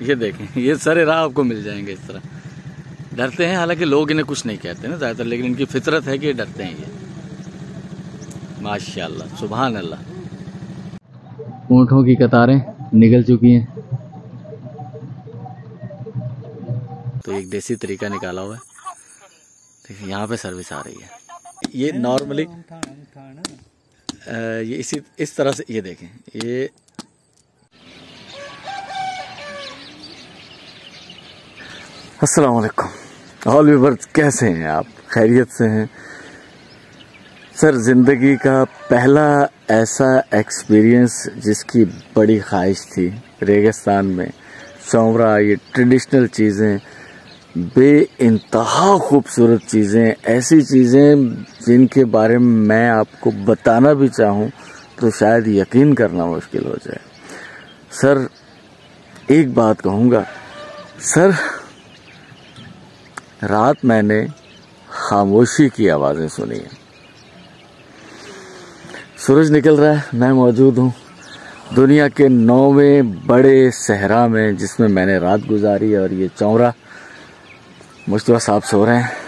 ये देखें, ये सारे राह आपको मिल जाएंगे इस तरह। डरते हैं, हालांकि लोग इन्हें कुछ नहीं कहते ना ज़्यादातर, लेकिन इनकी फितरत है कि ये डरते हैं ये। माशाअल्लाह, सुभान अल्लाह। ऊँटों की कतारें निकल चुकी हैं, तो एक देसी तरीका निकाला हुआ है। देखिए यहाँ पे सर्विस आ रही है। ये नॉर्मली ये इस तरह से, ये देखें, ये अस्सलाम वालेकुम ऑल व्यूअर्स, कैसे हैं आप? खैरियत से हैं? सर, ज़िंदगी का पहला ऐसा एक्सपीरियंस जिसकी बड़ी ख्वाहिश थी, रेगिस्तान में चौरा, ये ट्रेडिशनल चीज़ें, बेइंतहा खूबसूरत चीज़ें, ऐसी चीज़ें जिनके बारे में मैं आपको बताना भी चाहूँ तो शायद यकीन करना मुश्किल हो जाए। सर, एक बात कहूँगा सर, रात मैंने खामोशी की आवाज़ें सुनी हैं। सूरज निकल रहा है, मैं मौजूद हूँ दुनिया के 9वें बड़े सहरा में जिसमें मैंने रात गुजारी, और ये चौरा, मुस्तफा साहब सो रहे हैं।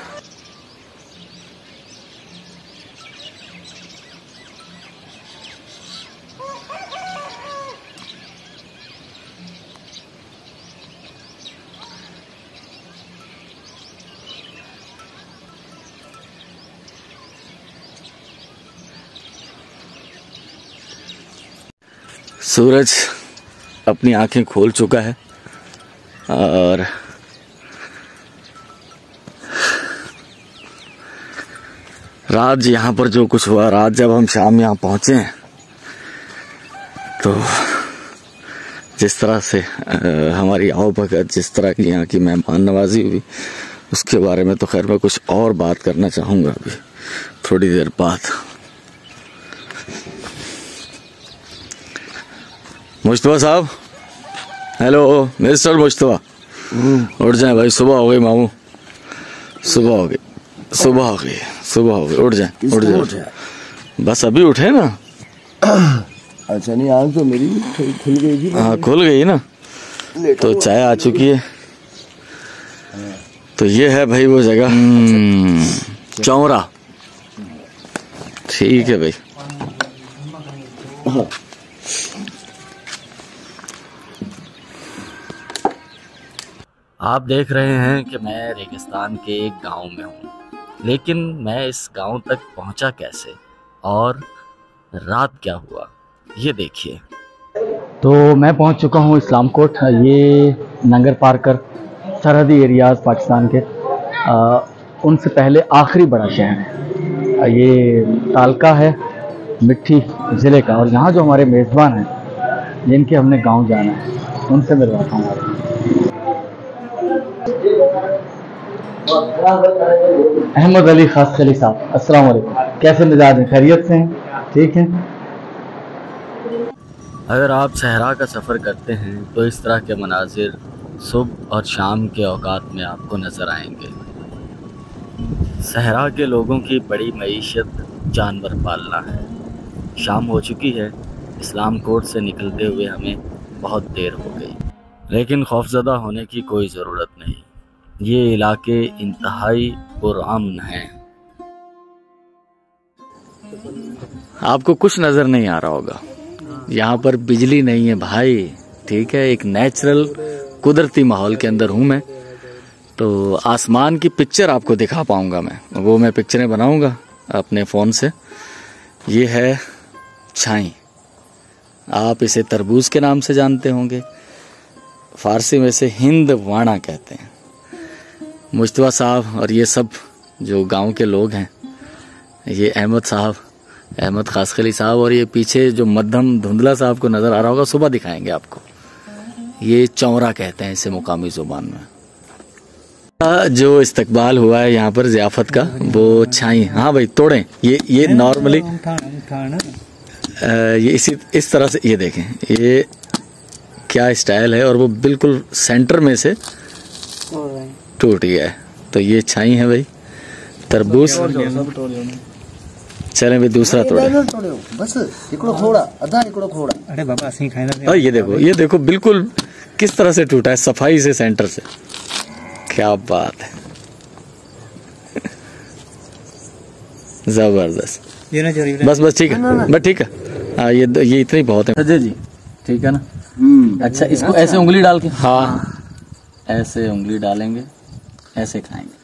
सूरज अपनी आंखें खोल चुका है और रात यहाँ पर जो कुछ हुआ, रात जब हम शाम यहाँ पहुँचे हैं तो जिस तरह से हमारी आओ भगत, जिस तरह की यहाँ की मेहमान नवाजी हुई, उसके बारे में तो खैर मैं कुछ और बात करना चाहूँगा अभी थोड़ी देर बाद। मुस्तफा साहब, हेलो मिस्टर मुस्तफा, उठ जाए भाई, सुबह हो गई मामू, सुबह हो गई, सुबह हो गई, सुबह हो गई, उठ जाए, उठ जाए। बस अभी उठे ना? अच्छा, नहीं आँख तो मेरी खुल गई थी। हाँ, खुल गई ना, तो चाय आ चुकी है। तो ये है भाई वो जगह, चौरा। ठीक है भाई। आप देख रहे हैं कि मैं रेगिस्तान के एक गांव में हूँ, लेकिन मैं इस गांव तक पहुँचा कैसे और रात क्या हुआ, ये देखिए। तो मैं पहुँच चुका हूँ इस्लाम कोट। ये नंगर पार कर सरहदी एरियाज़ पाकिस्तान के उनसे पहले आखिरी बड़ा शहर है। ये तालका है मिट्टी ज़िले का, और यहाँ जो हमारे मेज़बान हैं जिनके हमने गांव जाना है उनसे मिलवाता हूँ। अहमद अली खासखली साहब, अस्सलाम वालेकुम, कैसे मिजाज हैं? खैरियत से हैं? ठीक हैं। अगर आप सहरा का सफ़र करते हैं तो इस तरह के मनाजिर सुबह और शाम के औकात में आपको नज़र आएंगे। सहरा के लोगों की बड़ी मईशत जानवर पालना है। शाम हो चुकी है, इस्लाम कोट से निकलते हुए हमें बहुत देर हो गई, लेकिन खौफज़दा होने की कोई ज़रूरत नहीं। ये इलाके इंतहाई पुरअमन हैं। आपको कुछ नज़र नहीं आ रहा होगा, यहाँ पर बिजली नहीं है भाई, ठीक है। एक नेचुरल कुदरती माहौल के अंदर हूँ मैं, तो आसमान की पिक्चर आपको दिखा पाऊँगा मैं, वो मैं पिक्चरें बनाऊँगा अपने फ़ोन से। ये है छाई, आप इसे तरबूज के नाम से जानते होंगे, फ़ारसी में से हिंद वाणा कहते हैं। मुस्तफा साहब और ये सब जो गांव के लोग हैं, ये अहमद साहब, अहमद खासखली साहब, और ये पीछे जो मध्यम धुंधला साहब को नज़र आ रहा होगा, सुबह दिखाएंगे आपको। ये चौरा कहते हैं इसे मुकामी ज़ुबान में। जो इस्तकबाल हुआ है यहाँ पर ज़ियाफ़त का, वो छाई, हाँ भाई तोड़ें। ये नॉर्मली ये इस तरह से, ये देखें ये क्या स्टाइल है, और वो बिल्कुल सेंटर में से टूट गया है। तो ये छाई है भाई, तरबूज। चलें भाई, दूसरा तोड़े। बस थोड़ा आधा थोड़ा। अरे बाबा, ये देखो बिल्कुल किस तरह से टूटा है, सफाई से, सेंटर से। क्या बात है, जबरदस्त। बस ठीक है, बस ठीक है। हाँ, ये इतनी बहुत है अजय जी, ठीक है ना। अच्छा, इसको ऐसे उंगली डाल के, हाँ ऐसे उंगली डालेंगे, ऐसे खाएंगे।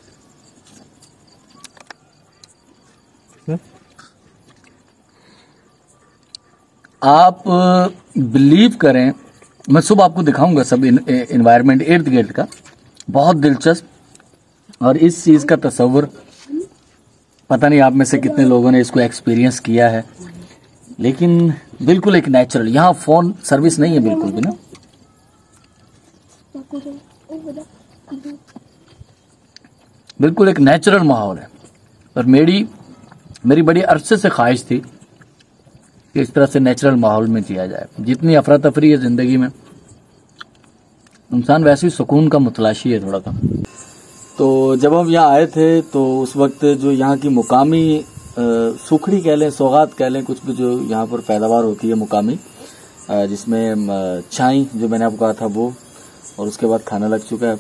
आप बिलीव करें, मैं सुबह आपको दिखाऊंगा सब इन्वायरमेंट इर्द गिर्द का, बहुत दिलचस्प। और इस चीज का तस्वर पता नहीं आप में से कितने लोगों ने इसको एक्सपीरियंस किया है, लेकिन बिल्कुल एक नेचुरल। यहाँ फोन सर्विस नहीं है बिल्कुल भी ना, बिल्कुल एक नेचुरल माहौल है। और मेरी बड़ी अरसे से ख्वाहिश थी कि इस तरह से नेचुरल माहौल में जिया जाए। जितनी अफरा तफरी है जिंदगी में, इंसान वैसे ही सुकून का मुतलाशी है थोड़ा सा। तो जब हम यहाँ आए थे तो उस वक्त जो यहाँ की मुकामी सुखड़ी कह लें, सौगात कह लें, कुछ भी जो यहाँ पर पैदावार होती है मुकामी, जिसमें चाय जो मैंने आपको कहा था वो, और उसके बाद खाना लग चुका है।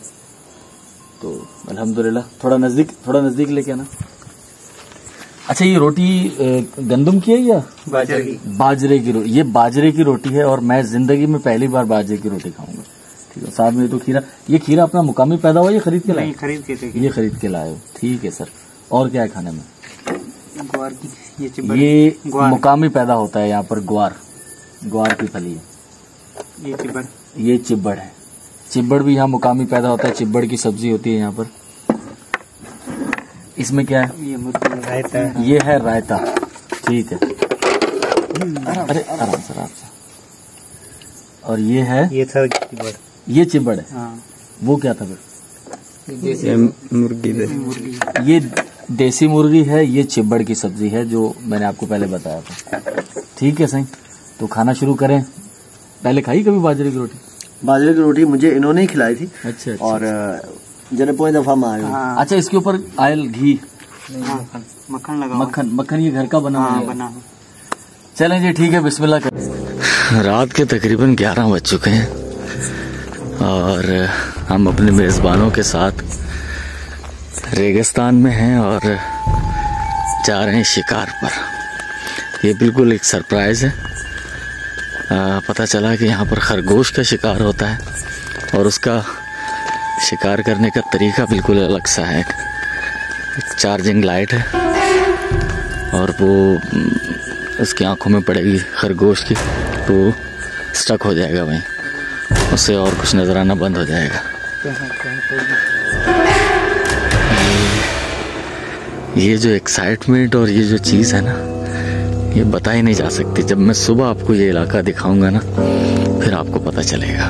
तो अल्हम्दुलिल्लाह थोड़ा नजदीक लेके आना। अच्छा, ये रोटी गंदम की है या बाजरे की रोटी? ये बाजरे की रोटी है और मैं जिंदगी में पहली बार बाजरे की रोटी खाऊंगा। ठीक है, साथ में तो खीरा। ये खीरा अपना मुकामी पैदा हुआ, ये खरीद के लाए? ये खरीद के लाए हो, ठीक है सर। और क्या है खाने में? ग्वार की ये मुकामी पैदा होता है यहाँ पर, ग्वार की फली है। ये चिब्बड़ है। चिब्बड़ भी यहाँ मुकामी पैदा होता है, चिब्बड़ की सब्जी होती है यहाँ पर। इसमें क्या है? ये रायता है। ये है रायता, ठीक है। अरे आराम से। और ये है, ये था चिब्बड़। ये चिब्बड़ है। हाँ। वो क्या था फिर? मुर्गी। ये देसी मुर्गी है, ये चिब्बड़ की सब्जी है जो मैंने आपको पहले बताया था। ठीक है सही, तो खाना शुरू करें। पहले खाई कभी बाजरे की रोटी? बाजरे की रोटी मुझे इन्होंने ही खिलाई थी। अच्छा। और जने पोई दफा में आयो। हाँ। अच्छा, इसके ऊपर आयल घी, मक्खन लगा। मक्खन ये घर का बना हुआ है? बना। चलें जी, ठीक है, बिस्मिल्लाह करें। रात के तकरीबन 11 बज चुके हैं और हम अपने मेज़बानों के साथ रेगिस्तान में हैं और जा रहे हैं शिकार पर। ये बिल्कुल एक सरप्राइज़ है। पता चला कि यहाँ पर खरगोश का शिकार होता है और उसका शिकार करने का तरीका बिल्कुल अलग सा है। एक चार्जिंग लाइट है और वो उसकी आंखों में पड़ेगी खरगोश की, तो स्टक हो जाएगा वहीं, उससे और कुछ नजर आना बंद हो जाएगा। ये जो एक्साइटमेंट और ये जो चीज़ है ना, ये बता ही नहीं जा सकती। जब मैं सुबह आपको ये इलाका दिखाऊंगा ना, फिर आपको पता चलेगा।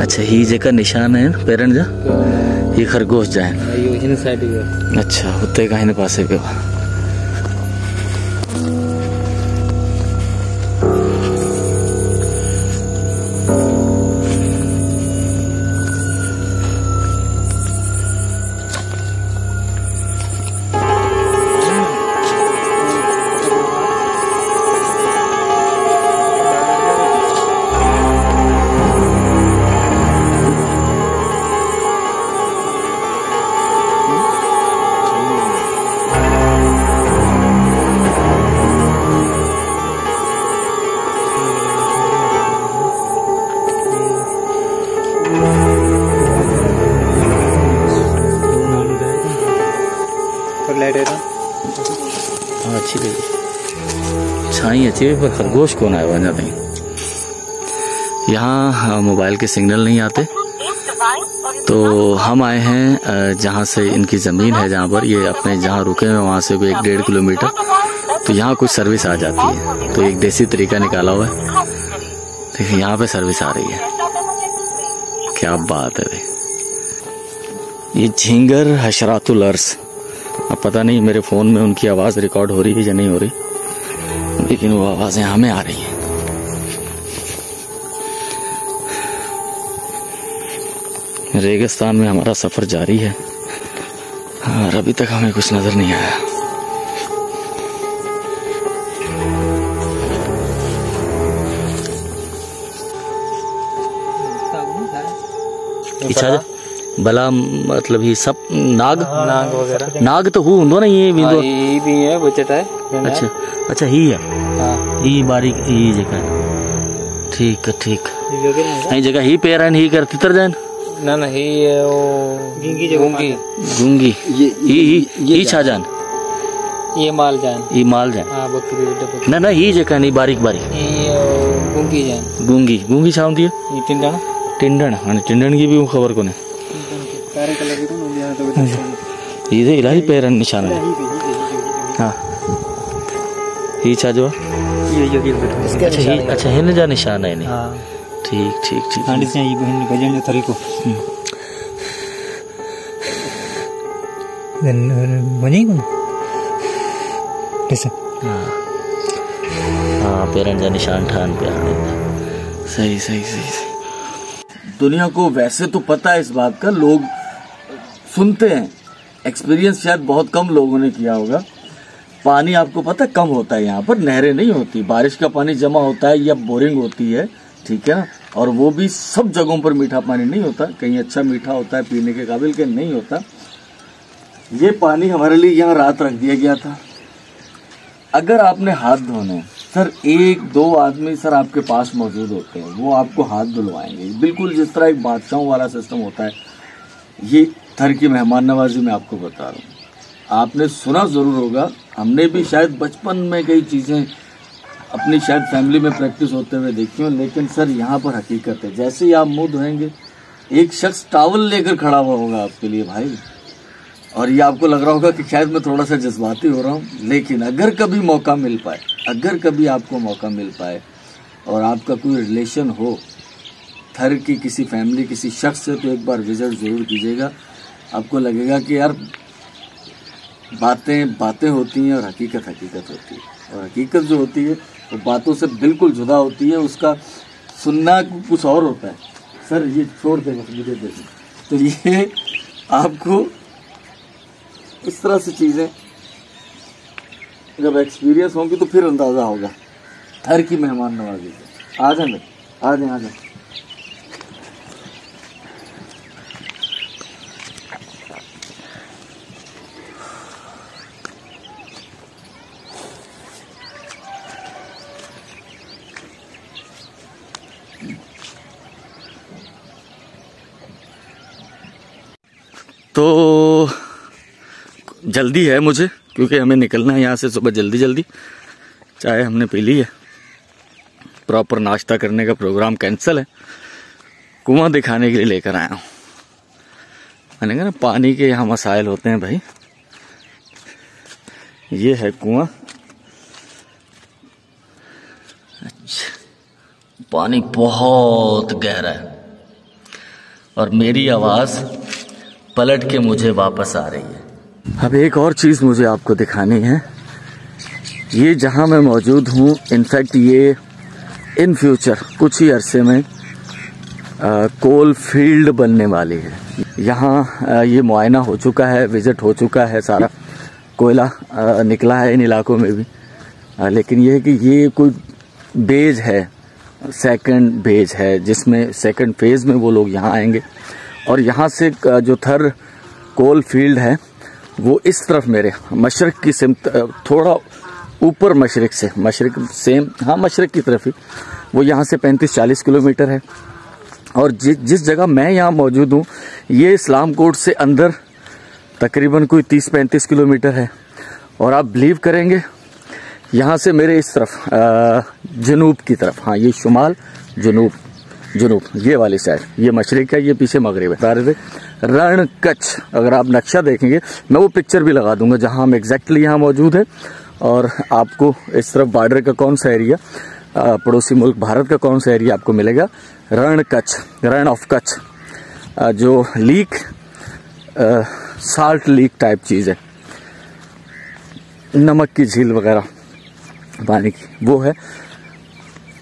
अच्छा, ही जेका निशान है पेरेंट जा, ये खरगोश जाए। अच्छा, होते का हिन पासे पे। अच्छी छाई अच्छी, पर खरगोश कौन आया वजह नहीं। यहाँ मोबाइल के सिग्नल नहीं आते, तो हम आए हैं जहाँ से इनकी ज़मीन है, जहाँ पर ये अपने जहाँ रुके हैं वहाँ से कोई 1-1.5 किलोमीटर, तो यहाँ कुछ सर्विस आ जाती है। तो एक देसी तरीका निकाला हुआ है, देखिए यहाँ पे सर्विस आ रही है। क्या बात है। ये झींगर हशरातुल अर्स, अब पता नहीं मेरे फ़ोन में उनकी आवाज़ रिकॉर्ड हो रही है या नहीं हो रही, लेकिन वो आवाज़ें हमें आ रही हैं। रेगिस्तान में हमारा सफ़र जारी है अभी तक हमें कुछ नजर नहीं आया। इच्छा भला मतलब ही सब नाग नाग वगैरह नाग तो हूँ ना ये भी तो ये भी है बचट है। अच्छा अच्छा ही है हाँ ही बारीक ही जगह ठीक है ठीक ये जगह नहीं है जगह ही पैर ही करती तर जाए ना ना ही वो गूंगी जगह गूंगी गूंगी ही छा जान ये माल जान ये माल जान हाँ बकरी बकरी ना ना ही जगह नहीं बारीक बारीक ये गूंगी जान गूंगी गूंगी छा होती है ये टिंडा टिंडन हाँ टिंडन की भी खबर को नहीं कारे कलर की तो ये इलाही पैर निशान है हाँ ही छा जो ये अच्छा है ना जा निशान है नहीं हाँ ठीक ठीक ठीक हांडी से ये बहन गजन थरी को बनी को कैसे हाँ पेरेंट का निशान ठान पे आने सही सही सही सही। दुनिया को वैसे तो पता है इस बात का, लोग सुनते हैं, एक्सपीरियंस शायद बहुत कम लोगों ने किया होगा। पानी आपको पता है कम होता है यहाँ पर, नहरें नहीं होती, बारिश का पानी जमा होता है या बोरिंग होती है, ठीक है ना। और वो भी सब जगहों पर मीठा पानी नहीं होता, कहीं अच्छा मीठा होता है पीने के काबिल, के नहीं होता। ये पानी हमारे लिए यहाँ रात रख दिया गया था। अगर आपने हाथ धोने, सर एक दो आदमी सर आपके पास मौजूद होते हैं, वो आपको हाथ धुलवाएंगे, बिल्कुल जिस तरह एक बादशाहों वाला सिस्टम होता है। ये थर की मेहमान नवाजी मैं आपको बता रहा हूँ, आपने सुना जरूर होगा, हमने भी शायद बचपन में कई चीजें अपनी शायद फैमिली में प्रैक्टिस होते हुए देखी हो, लेकिन सर यहाँ पर हकीकत है। जैसे ही आप मुंह धोएंगे, एक शख्स टॉवल लेकर खड़ा हुआ होगा आपके लिए भाई, और ये आपको लग रहा होगा कि शायद मैं थोड़ा सा जज्बाती हो रहा हूँ, लेकिन अगर कभी मौका मिल पाए, अगर कभी आपको मौका मिल पाए और आपका कोई रिलेशन हो थर की किसी फैमिली किसी शख्स से, तो एक बार विजिट जरूर कीजिएगा। आपको लगेगा कि यार बातें बातें होती हैं और हकीकत हकीकत होती है, और हकीकत जो होती है वो बातों से बिल्कुल जुदा होती है, उसका सुनना कुछ और होता है। सर ये छोड़ दें मुझे देखें, तो ये आपको इस तरह से चीज़ें जब एक्सपीरियंस होंगी तो फिर अंदाज़ा होगा थर की मेहमान नवाजी। आ जाए आ जाए आ जाए। तो जल्दी है मुझे, क्योंकि हमें निकलना है यहाँ से सुबह जल्दी जल्दी। चाय हमने पी ली है, प्रॉपर नाश्ता करने का प्रोग्राम कैंसिल है। कुआं दिखाने के लिए लेकर आया हूँ। मैंने कहा ना पानी के यहाँ मसाइल होते हैं भाई। ये है कुआं। अच्छा, पानी बहुत गहरा है और मेरी आवाज पलट के मुझे वापस आ रही है। अब एक और चीज मुझे आपको दिखानी है। ये जहां मैं मौजूद हूँ, इनफैक्ट ये इन फ्यूचर कुछ ही अरसे में कोल फील्ड बनने वाली है। यहाँ ये मुआयना हो चुका है, विजिट हो चुका है, सारा कोयला निकला है इन इलाकों में भी। लेकिन ये है कि ये कोई बेज है, सेकंड बेज है, जिसमें सेकंड फेज में वो लोग यहाँ आएंगे। और यहाँ से जो थर कोल फील्ड है वो इस तरफ मेरे मशरक की सिमत, थोड़ा ऊपर मशरक से, मशरक सेम हाँ मशरक की तरफ ही, वो यहाँ से 35-40 किलोमीटर है। और जिस जगह मैं यहाँ मौजूद हूँ, ये इस्लाम कोट से अंदर तकरीबन कोई 30-35 किलोमीटर है। और आप बिलीव करेंगे, यहाँ से मेरे इस तरफ जनूब की तरफ, हाँ ये शुमाल जनूब, ये वाली साइड, ये मशरिक है, ये पीछे मगरिब है। बता रहे थे रण कच्छ, अगर आप नक्शा देखेंगे, मैं वो पिक्चर भी लगा दूंगा जहाँ हम एग्जैक्टली यहाँ मौजूद है। और आपको इस तरफ बॉर्डर का कौन सा एरिया, पड़ोसी मुल्क भारत का कौन सा एरिया आपको मिलेगा, रण कच्छ, रण ऑफ कच्छ, जो लीक साल्ट लीक टाइप चीज़ है, नमक की झील वगैरह पानी की, वो है।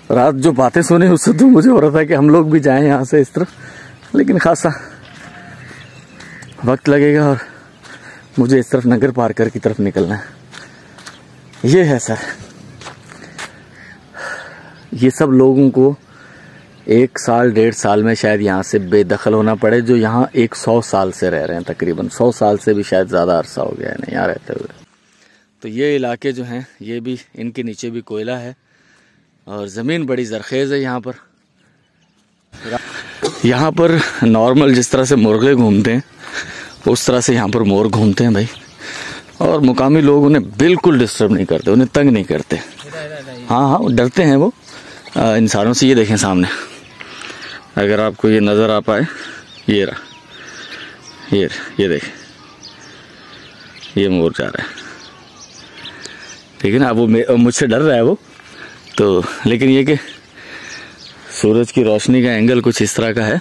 रात जो बातें सुनी उससे तो मुझे हो रहा था कि हम लोग भी जाएं यहाँ से इस तरफ, लेकिन खासा वक्त लगेगा और मुझे इस तरफ नगर पार्कर की तरफ निकलना है। ये है सर, ये सब लोगों को 1 साल 1.5 साल में शायद यहाँ से बेदखल होना पड़े, जो यहाँ 100 साल से रह रहे हैं, तकरीबन 100 साल से भी शायद ज़्यादा अरसा हो गया है ना यहाँ रहते हुए। तो ये इलाके जो हैं ये भी, इनके नीचे भी कोयला है और ज़मीन बड़ी ज़रखेज़ है यहाँ पर। यहाँ पर नॉर्मल जिस तरह से मुर्गे घूमते हैं उस तरह से यहाँ पर मोर घूमते हैं भाई, और मुकामी लोग उन्हें बिल्कुल डिस्टर्ब नहीं करते, उन्हें तंग नहीं करते। हाँ हाँ, डरते हैं वो इंसानों से। ये देखें सामने, अगर आपको ये नज़र आ पाए, ये रहा, ये देखें, ये मोर जा रहा है, ठीक है ना। अब वो मुझसे डर रहा है वो तो, लेकिन ये कि सूरज की रोशनी का एंगल कुछ इस तरह का है।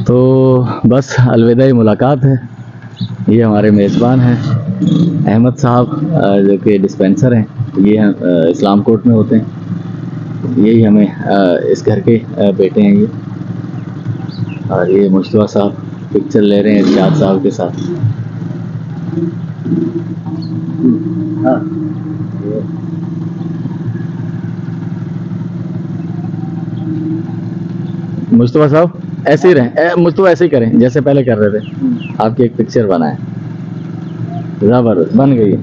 तो बस अलविदाई मुलाकात है। ये हमारे मेज़बान हैं अहमद साहब, जो कि डिस्पेंसर हैं, ये इस्लाम कोर्ट में होते हैं। यही हमें इस घर के बेटे हैं ये, और ये मुश्तबा साहब पिक्चर ले रहे हैं इरशाद साहब के साथ। हाँ, मुश्तबा साहब ऐसे ही रहें, मुश्तबा ऐसे ही करें जैसे पहले कर रहे थे। आपकी एक पिक्चर बनाए, ज़बरदस्त बन गई।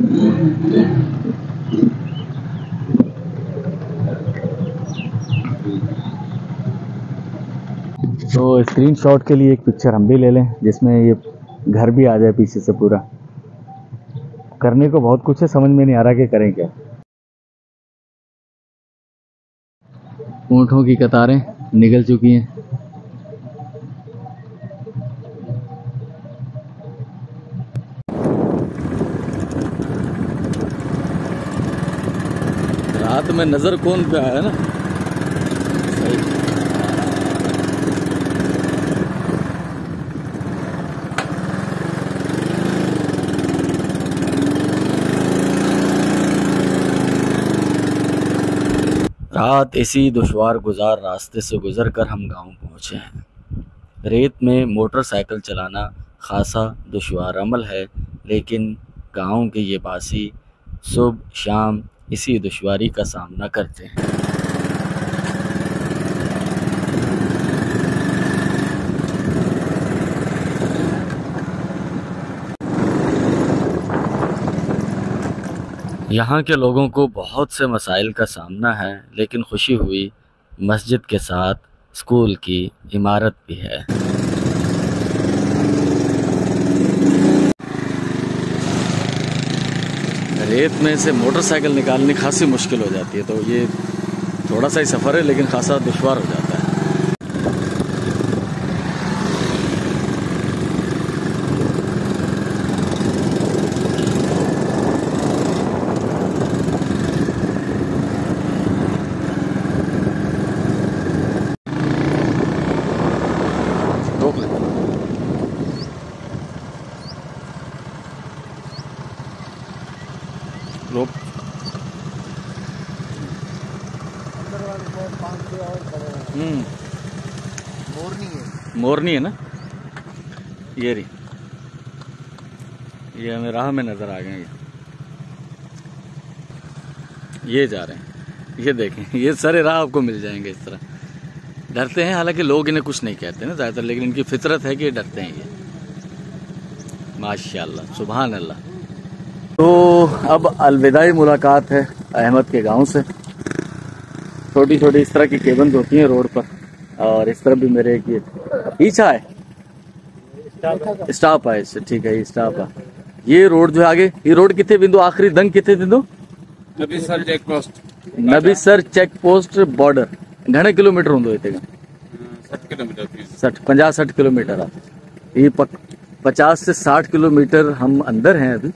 तो स्क्रीनशॉट के लिए एक पिक्चर हम भी ले लें जिसमें ये घर भी आ जाए पीछे से पूरा। करने को बहुत कुछ है, समझ में नहीं आ रहा कि करें क्या। ऊँटों की कतारें निकल चुकी हैं। रात में नजर कौन पे आया ना। रात इसी दुश्वार गुजार रास्ते से गुजरकर हम गांव पहुंचे हैं। रेत में मोटरसाइकिल चलाना खासा दुश्वार अमल है, लेकिन गांव के ये बासी सुबह शाम इसी दुश्वारी का सामना करते हैं। यहाँ के लोगों को बहुत से मसाइल का सामना है, लेकिन खुशी हुई मस्जिद के साथ स्कूल की इमारत भी है। रेत में से मोटरसाइकिल निकालनी खासी मुश्किल हो जाती है, तो ये थोड़ा सा ही सफ़र है लेकिन खासा दुश्वार हो जाता है। रोक ले। रोक। मोरनी है ना, ये रही, ये हमें राह में नजर आ गए। ये जा रहे हैं, ये देखें, ये सारे राह आपको मिल जाएंगे इस तरह। डरते हैं, हालांकि लोग इन्हें कुछ नहीं कहते ना ज़्यादातर, लेकिन इनकी फितरत है कि ये डरते हैं ये। माशाल्लाह, सुभान अल्लाह। तो अब अलविदाई मुलाकात है अहमद के गांव से। छोटी छोटी इस तरह की केबल्स होती हैं रोड पर, और इस तरफ भी मेरे एक ये पीछा है, स्टॉप है इससे, ठीक है, ये स्टॉप है। ये रोड जो है आगे, ये रोड कितने बिंदु आखिरी दंग कितने बिंदु? Nabisar check post, Nabisar check post border घने किलोमीटर होंगे इतने? 60 किलोमीटर, 50-60 किलोमीटर। ये 50 से 60 किलोमीटर हम अंदर हैं अभी,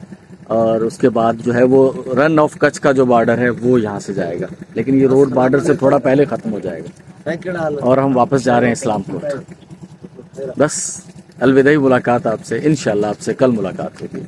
और उसके बाद जो है वो रन ऑफ कच्छ का जो बॉर्डर है वो यहाँ से जाएगा, लेकिन ये रोड बॉर्डर से थोड़ा पहले खत्म हो जाएगा और हम वापस जा रहे हैं इस्लामपुर। बस अलविदाई मुलाकात आपसे, इंशाल्लाह आपसे कल मुलाकात होगी।